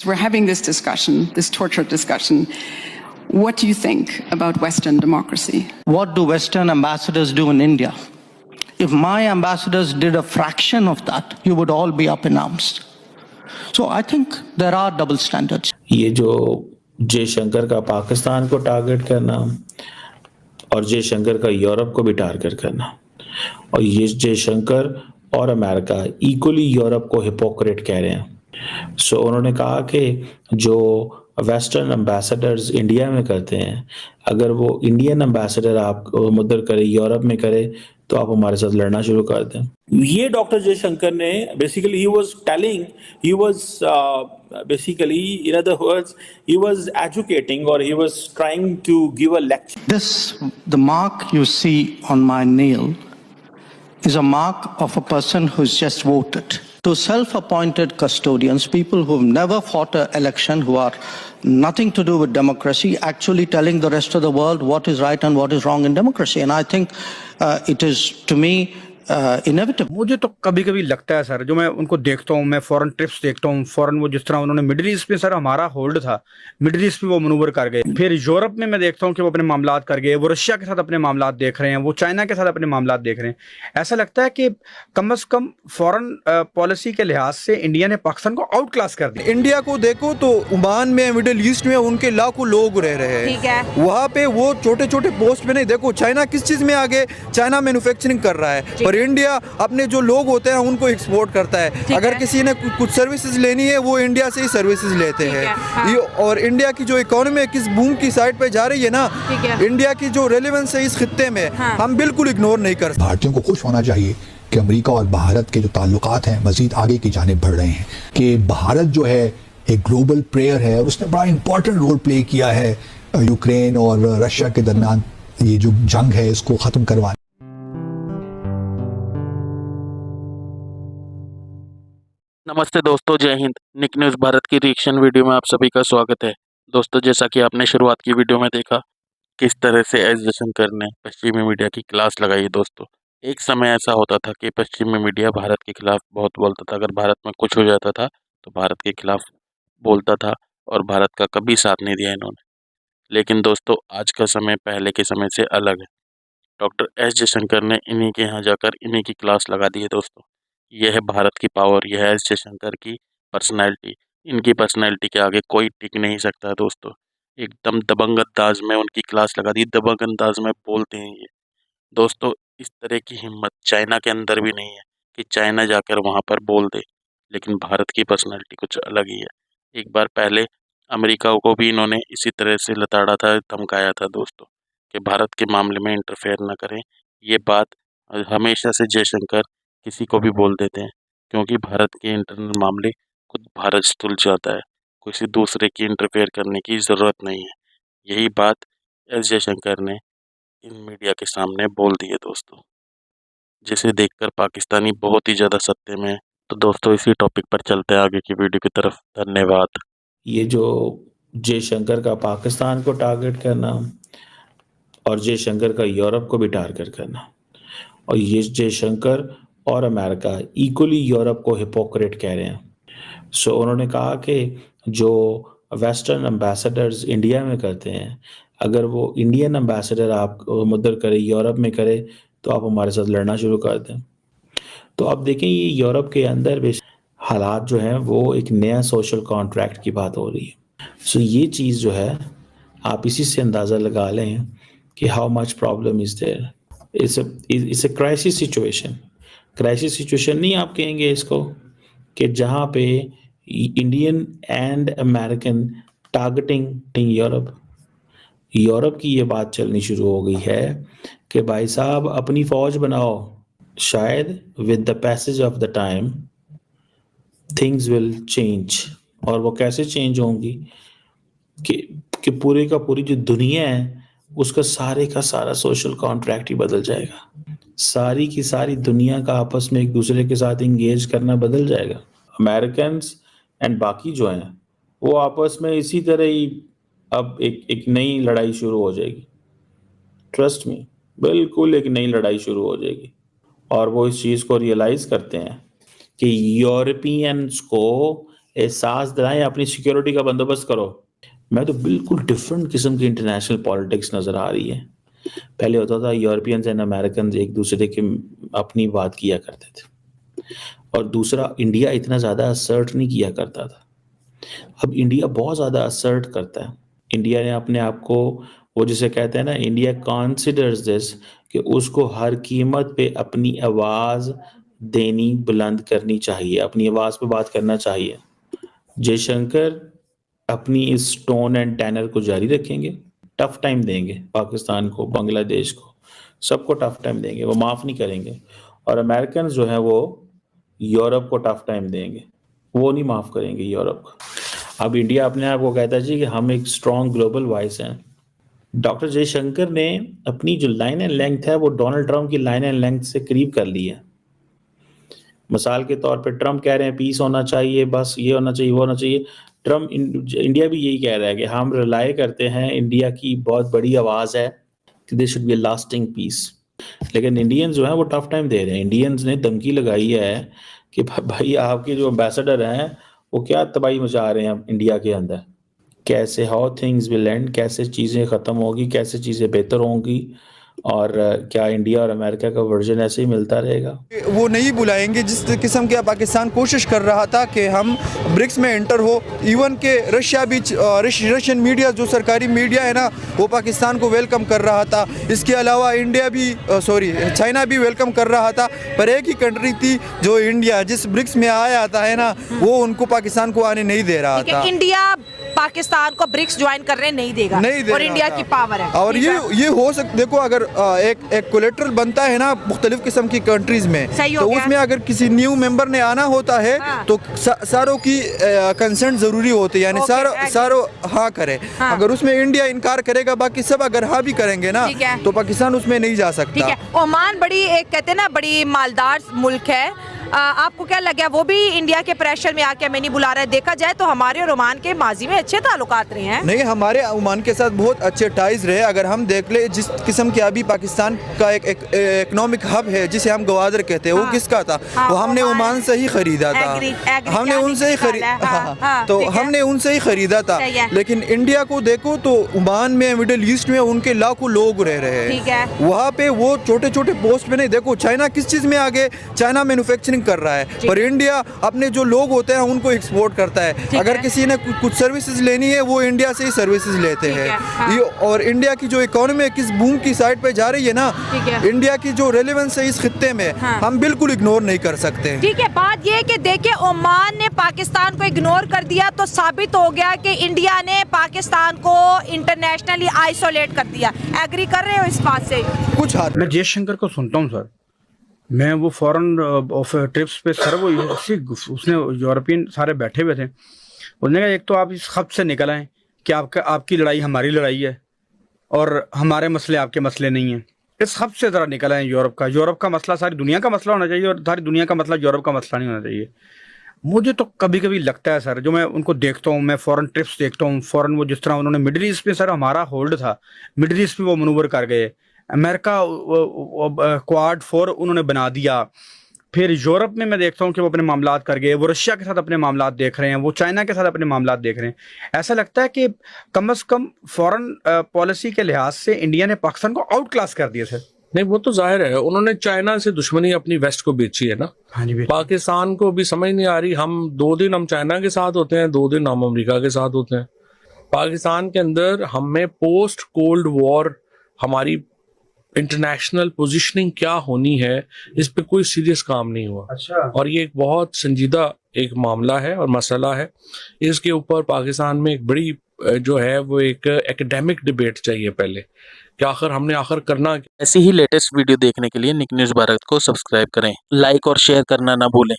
We're having this discussion, this torture discussion. What do you think about Western democracy? What do Western ambassadors do in India? If my ambassadors did a fraction of that, you would all be up in arms. So I think there are double standards. ये जो जयशंकर का पाकिस्तान को target करना और जयशंकर का Europe को भी target करना, और ये जयशंकर और अमेरिका इक्वली यूरोप को हिपोक्रेट कह रहे हैं। सो उन्होंने कहा कि जो वेस्टर्न एम्बेसडर्स इंडिया में करते हैं, अगर वो इंडियन एम्बेसडर आप उधर करे, यूरोप में करे, तो आप हमारे साथ लड़ना शुरू कर दें। ये डॉक्टर जयशंकर ने basically he was telling, he was basically in other words he was educating और he was trying to give a lecture. This, the mark you see on my nail, is a mark of a person who's just voted. To self-appointed custodians, people who've never fought an election, who are nothing to do with democracy, actually telling the rest of the world what is right and what is wrong in democracy. And I think it is, to me, inevitable. मुझे तो कभी कभी लगता है sir, जो मैं उनको देखता हूँ, मैं फॉरेन ट्रिप्स देखता हूँ, फॉरेन वो जिस तरह उन्होंने मिडिल ईस्ट में सर हमारा होल्ड था, मिडिल ईस्ट में वो मनूवर कर गए, फिर यूरोप में मैं देखता हूँ कि वो अपने मामलात कर गए, वो रशिया के साथ अपने मामलात देख रहे हैं, वो चाइना के साथ अपने मामलात देख रहे हैं। ऐसा लगता है कि कम से कम फॉरेन पॉलिसी के लिहाज से इंडिया ने पाकिस्तान को आउट क्लास कर दिया। इंडिया को देखो तो ओमान में, मिडिल ईस्ट में उनके लाखों लोग रह रहे हैं, ठीक है, वहाँ पे वो छोटे छोटे पोस्ट पे नहीं। देखो चाइना किस चीज में आगे, चाइना मैन्युफैक्चरिंग कर रहा है, पर इंडिया अपने जो लोग होते हैं उनको एक्सपोर्ट करता है। अगर किसी ने कुछ सर्विसेज लेनी है, वो इंडिया से ही सर्विसेज लेते हैं। ये और इंडिया की जो इकोनॉमी है किस बूम की साइड पे जा रही है ना, इंडिया की जो रेलेवेंस है इस खित्ते में, हम बिल्कुल इग्नोर नहीं कर सकते। भारतीयों को खुश होना चाहिए कि अमेरिका और भारत के जो ताल्लुकात हैं मजीद आगे की जानिब बढ़ रहे हैं, कि भारत जो है एक ग्लोबल प्लेयर है और उसने बड़ा इंपॉर्टेंट रोल प्ले किया है यूक्रेन और रशिया के दरमियान ये जो जंग है इसको खत्म करवाने। नमस्ते दोस्तों, जय हिंद। निक न्यूज़ भारत की रिएक्शन वीडियो में आप सभी का स्वागत है। दोस्तों, जैसा कि आपने शुरुआत की वीडियो में देखा किस तरह से एस जयशंकर ने पश्चिमी मीडिया की क्लास लगाई। दोस्तों, एक समय ऐसा होता था कि पश्चिमी मीडिया भारत के खिलाफ बहुत बोलता था। अगर भारत में कुछ हो जाता था तो भारत के खिलाफ बोलता था और भारत का कभी साथ नहीं दिया इन्होंने। लेकिन दोस्तों, आज का समय पहले के समय से अलग है। डॉक्टर एस जयशंकर ने इन्हीं के यहाँ जाकर इन्हीं की क्लास लगा दी है। दोस्तों, यह है भारत की पावर, यह है एस जयशंकर की पर्सनैलिटी। इनकी पर्सनैलिटी के आगे कोई टिक नहीं सकता है। दोस्तों, एकदम दबंग अंदाज में उनकी क्लास लगा दी, दबंग अंदाज में बोलते हैं ये। दोस्तों, इस तरह की हिम्मत चाइना के अंदर भी नहीं है कि चाइना जाकर वहाँ पर बोल दे, लेकिन भारत की पर्सनैलिटी कुछ अलग ही है। एक बार पहले अमेरिका को भी इन्होंने इसी तरह से लताड़ा था, धमकाया था दोस्तों, कि भारत के मामले में इंटरफेयर न करें। ये बात हमेशा से जयशंकर किसी को भी बोल देते हैं, क्योंकि भारत के इंटरनल मामले खुद भारत सुलझ जाता है, किसी दूसरे की इंटरफेयर करने की ज़रूरत नहीं है। यही बात एस जयशंकर ने इन मीडिया के सामने बोल दी है दोस्तों, जिसे देखकर पाकिस्तानी बहुत ही ज़्यादा सत्ते में है। तो दोस्तों, इसी टॉपिक पर चलते हैं आगे की वीडियो की तरफ। धन्यवाद। ये जो जयशंकर का पाकिस्तान को टारगेट करना और जयशंकर का यूरोप को भी टारगेट करना, और ये जयशंकर और अमेरिका इक्वली यूरोप को हिपोक्रेट कह रहे हैं। सो उन्होंने कहा कि जो वेस्टर्न एम्बेसडर्स इंडिया में करते हैं, अगर वो इंडियन एम्बेसडर आप उधर करे, यूरोप में करे, तो आप हमारे साथ लड़ना शुरू कर दें। तो अब देखें, ये यूरोप के अंदर हालात जो हैं वो एक नया सोशल कॉन्ट्रैक्ट की बात हो रही है। सो ये चीज़ जो है आप इसी से अंदाज़ा लगा लें कि how much problem is there. It's a crisis situation. Crisis situation नहीं आप कहेंगे इसको, कि जहाँ पे Indian and American targeting Europe की ये बात चलनी शुरू हो गई है कि भाई साहब अपनी फ़ौज बनाओ, शायद with the passage of the time things will change. और वो कैसे चेंज होंगी कि पूरे का पूरी जो दुनिया है उसका सारे का सारा सोशल कॉन्ट्रैक्ट ही बदल जाएगा। सारी की सारी दुनिया का आपस में एक दूसरे के साथ इंगेज करना बदल जाएगा। अमेरिकन्स एंड बाकी जो हैं वो आपस में इसी तरह ही अब एक नई लड़ाई शुरू हो जाएगी। ट्रस्ट मी, बिल्कुल एक नई लड़ाई शुरू हो जाएगी। और वो इस चीज़ को रियलाइज़ करते हैं कि यूरोपियंस को एहसास दिलाएं, अपनी सिक्योरिटी का बंदोबस्त करो। मैं तो बिल्कुल डिफरेंट किस्म की इंटरनेशनल पॉलिटिक्स नज़र आ रही है। पहले होता था यूरोपियंस एंड अमेरिकन एक दूसरे के अपनी बात किया करते थे, और दूसरा इंडिया इतना ज़्यादा असर्ट नहीं किया करता था। अब इंडिया बहुत ज़्यादा असर्ट करता है। इंडिया ने अपने आप को, वो जिसे कहते हैं ना, इंडिया कॉन्सिडर्स दिस कि उसको हर कीमत पे अपनी आवाज़ देनी, बुलंद करनी चाहिए, अपनी आवाज़ पे बात करना चाहिए। जयशंकर अपनी इस टोन एंड टैनर को जारी रखेंगे, टफ टाइम देंगे पाकिस्तान को, बांग्लादेश को, सबको टफ टाइम देंगे, वो माफ़ नहीं करेंगे। और अमेरिकन जो है वो यूरोप को टफ टाइम देंगे, वो नहीं माफ़ करेंगे यूरोप को। अब इंडिया अपने आप को कहता है जी कि हम एक स्ट्रॉन्ग ग्लोबल वॉइस हैं। डॉक्टर जयशंकर ने अपनी जो लाइन एंड लेंथ है वो डोनाल्ड ट्रंप की लाइन एंड लेंथ से करीब कर ली है। मिसाल के तौर पे ट्रंप कह रहे हैं पीस होना चाहिए, बस ये होना चाहिए, वो होना चाहिए। ट्रंप इंडिया भी यही कह रहा है कि हम रिलाय करते हैं, इंडिया की बहुत बड़ी आवाज़ है कि this should be a lasting peace. लेकिन इंडियंस जो है वो टफ टाइम दे रहे हैं। इंडियंस ने धमकी लगाई है कि भाई आपके जो एम्बेसडर हैं वो क्या तबाही मचा रहे हैं इंडिया के अंदर, कैसे हाउ थिंग्स विल एंड, कैसे चीज़ें ख़त्म होगी, कैसे चीज़ें बेहतर होंगी, और क्या इंडिया और अमेरिका का वर्जन ऐसे ही मिलता रहेगा। वो नहीं बुलाएंगे जिस किस्म के पाकिस्तान कोशिश कर रहा था कि हम ब्रिक्स में एंटर हो। इवन के रशिया भी, रशियन मीडिया जो सरकारी मीडिया है ना, वो पाकिस्तान को वेलकम कर रहा था। इसके अलावा इंडिया भी, चाइना भी वेलकम कर रहा था। पर एक ही कंट्री थी जो इंडिया जिस ब्रिक्स में आया था है ना, वो उनको पाकिस्तान को आने नहीं दे रहा था। इंडिया पाकिस्तान को ब्रिक्स ज्वाइन करने नहीं देगा, और इंडिया की पावर है। और ये हो सकता, देखो अगर एक कोलेट्रल बनता है ना मुख्तलिफ किस्म की कंट्रीज में, तो उसमें अगर किसी न्यू मेंबर ने आना होता है तो सारों की कंसेंट जरूरी होती है, यानी सारों हाँ करे। अगर उसमें इंडिया इनकार करेगा, बाकी सब अगर हाँ भी करेंगे ना, तो पाकिस्तान उसमें नहीं जा सकता। ओमान बड़ी, एक कहते हैं ना, बड़ी मालदार मुल्क है। आपको क्या लगा, वो भी इंडिया के प्रेशर में आके हमें नहीं बुला रहा है? देखा जाए तो हमारे और ओमान के माजी में अच्छे ताल्लुकात रहे हैं। नहीं, हमारे ओमान के साथ बहुत अच्छे टाइज रहे। अगर हम देख ले जिस किस्म के अभी पाकिस्तान का एक इकोनॉमिक हब है जिसे हम गवादर कहते हैं, वो किसका था? वो हमने ओमान से ही खरीदा था। हमने उनसे ही हमने उनसे ही खरीदा था। लेकिन इंडिया को देखो तो ओमान में, मिडिल ईस्ट में उनके लाखों लोग रह रहे हैं। वहाँ पे वो छोटे छोटे पोस्ट पे नहीं, देखो चाइना किस चीज में आगे, चाइना मैन्युफैक्चरिंग कर रहा है, पर इंडिया अपने जो लोग होते हैं उनको एक्सपोर्ट करता है। अगर किसी ने कुछ सर्विसेज लेनी है, वो इंडिया से ही सर्विसेज लेते हैं। और इंडिया की जो इकोनॉमी किस बूम की साइड पे जा रही है ना, इंडिया की जो रेलेवेंस है इस खित्ते में, हम बिल्कुल इग्नोर नहीं कर सकते। ठीक है, बात ये है कि देखिए ओमान ने पाकिस्तान को इग्नोर कर दिया तो साबित हो गया कि इंडिया ने पाकिस्तान को इंटरनेशनली आइसोलेट कर दिया। एग्री कर रहे हो इस बात से? कुछ हाथ मैं जयशंकर को सुनता हूँ सर, मैं वो फॉरेन ऑफ ट्रिप्स पे सर, वो उसने यूरोपियन सारे बैठे हुए थे। उसने कहा एक तो आप इस खत से निकल आए कि आपकी लड़ाई हमारी लड़ाई है और हमारे मसले आपके मसले नहीं हैं। इस खत से ज़रा निकल आए। यूरोप का मसला सारी दुनिया का मसला होना चाहिए, और सारी दुनिया का मसला यूरोप का मसला नहीं होना चाहिए। मुझे तो कभी कभी लगता है सर, जो मैं उनको देखता हूँ, मैं फॉरेन ट्रिप्स देखता हूँ, फॉरेन वो जिस तरह उन्होंने मिडिल ईस्ट में, सर हमारा होल्ड था, मिडिल ईस्ट में वो मनूवर कर गए। अमेरिका क्वाड 4 उन्होंने बना दिया। फिर यूरोप में मैं देखता हूँ कि वो अपने मामलात कर गए, वो रशिया के साथ अपने मामलात देख रहे हैं, वो चाइना के साथ अपने मामलात देख रहे हैं। ऐसा लगता है कि कम से कम फॉरेन पॉलिसी के लिहाज से इंडिया ने पाकिस्तान को आउट क्लास कर दिया सर। नहीं, वो तो जाहिर है, उन्होंने चाइना से दुश्मनी अपनी वेस्ट को बेची है ना। हाँ जी, पाकिस्तान को भी समझ नहीं आ रही, हम 2 दिन हम चाइना के साथ होते हैं, 2 दिन हम अमेरिका के साथ होते हैं। पाकिस्तान के अंदर हमें पोस्ट कोल्ड वॉर हमारी इंटरनेशनल पोजीशनिंग क्या होनी है, इस पे कोई सीरियस काम नहीं हुआ। अच्छा। और ये एक बहुत संजीदा एक मामला है और मसला है। इसके ऊपर पाकिस्तान में एक बड़ी जो है वो एक एकेडमिक डिबेट चाहिए पहले कि आखिर हमने करना। ऐसी ही लेटेस्ट वीडियो देखने के लिए निक न्यूज़ भारत को सब्सक्राइब करें, लाइक और शेयर करना ना भूलें।